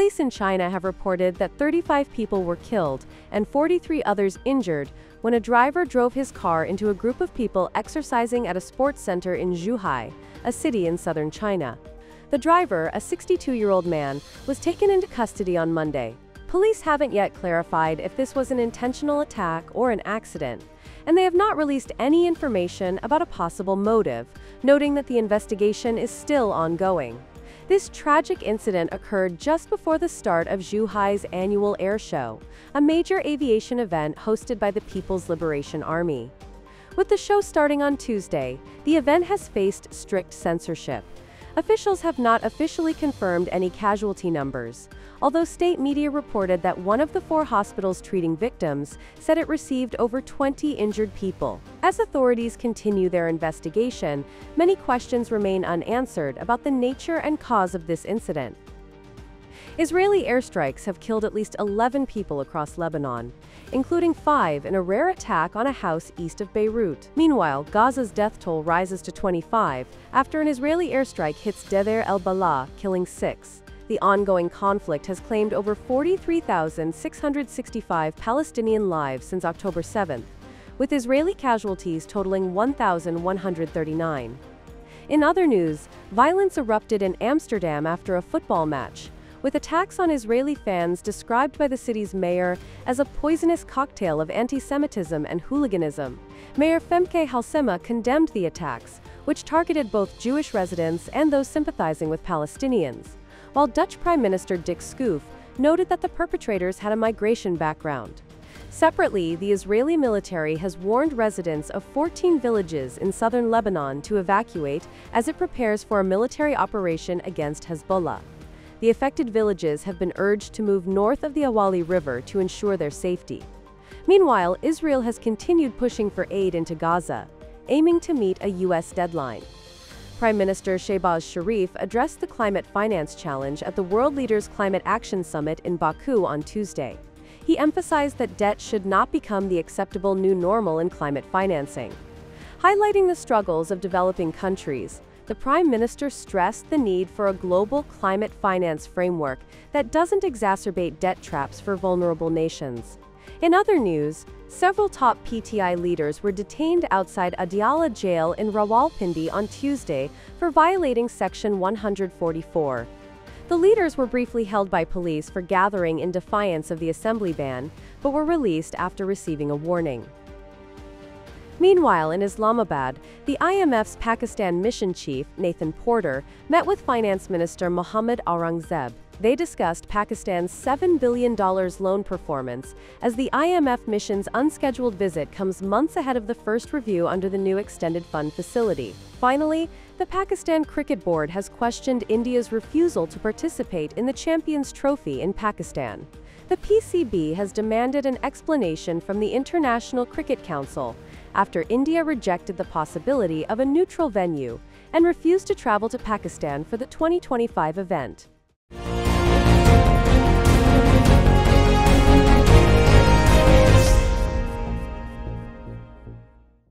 Police in China have reported that 35 people were killed and 43 others injured when a driver drove his car into a group of people exercising at a sports center in Zhuhai, a city in southern China. The driver, a 62-year-old man, was taken into custody on Monday. Police haven't yet clarified if this was an intentional attack or an accident, and they have not released any information about a possible motive, noting that the investigation is still ongoing. This tragic incident occurred just before the start of Zhuhai's annual air show, a major aviation event hosted by the People's Liberation Army. With the show starting on Tuesday, the event has faced strict censorship. Officials have not officially confirmed any casualty numbers, although state media reported that one of the 4 hospitals treating victims said it received over 20 injured people. As authorities continue their investigation, many questions remain unanswered about the nature and cause of this incident. Israeli airstrikes have killed at least 11 people across Lebanon, including 5 in a rare attack on a house east of Beirut. Meanwhile, Gaza's death toll rises to 25 after an Israeli airstrike hits Deir el-Balah, killing 6. The ongoing conflict has claimed over 43,665 Palestinian lives since October 7, with Israeli casualties totaling 1,139. In other news, violence erupted in Amsterdam after a football match, with attacks on Israeli fans described by the city's mayor as a poisonous cocktail of anti-Semitism and hooliganism. Mayor 𝐒𝐿 Halsema condemned the attacks, which targeted both Jewish residents and those sympathizing with Palestinians, while Dutch Prime Minister Dick Schoof noted that the perpetrators had a migration background. Separately, the Israeli military has warned residents of 14 villages in southern Lebanon to evacuate as it prepares for a military operation against Hezbollah. The affected villages have been urged to move north of the Awali River to ensure their safety. Meanwhile, Israel has continued pushing for aid into Gaza, aiming to meet a U.S. deadline. Prime Minister Shehbaz addressed the climate finance challenge at the World Leaders Climate Action Summit in Baku on Tuesday. He emphasized that debt should not become the acceptable new normal in climate financing. Highlighting the struggles of developing countries, the Prime Minister stressed the need for a global climate finance framework that doesn't exacerbate debt traps for vulnerable nations. In other news, several top PTI leaders were detained outside Adiala jail in Rawalpindi on Tuesday for violating Section 144. The leaders were briefly held by police for gathering in defiance of the assembly ban, but were released after receiving a warning. Meanwhile, in Islamabad, the IMF's Pakistan mission chief, Nathan Porter, met with Finance Minister Mohammad Aurangzeb. They discussed Pakistan's $7 billion loan performance, as the IMF mission's unscheduled visit comes months ahead of the first review under the new extended fund facility. Finally, the Pakistan Cricket Board has questioned India's refusal to participate in the Champions Trophy in Pakistan. The PCB has demanded an explanation from the International Cricket Council after India rejected the possibility of a neutral venue and refused to travel to Pakistan for the 2025 event.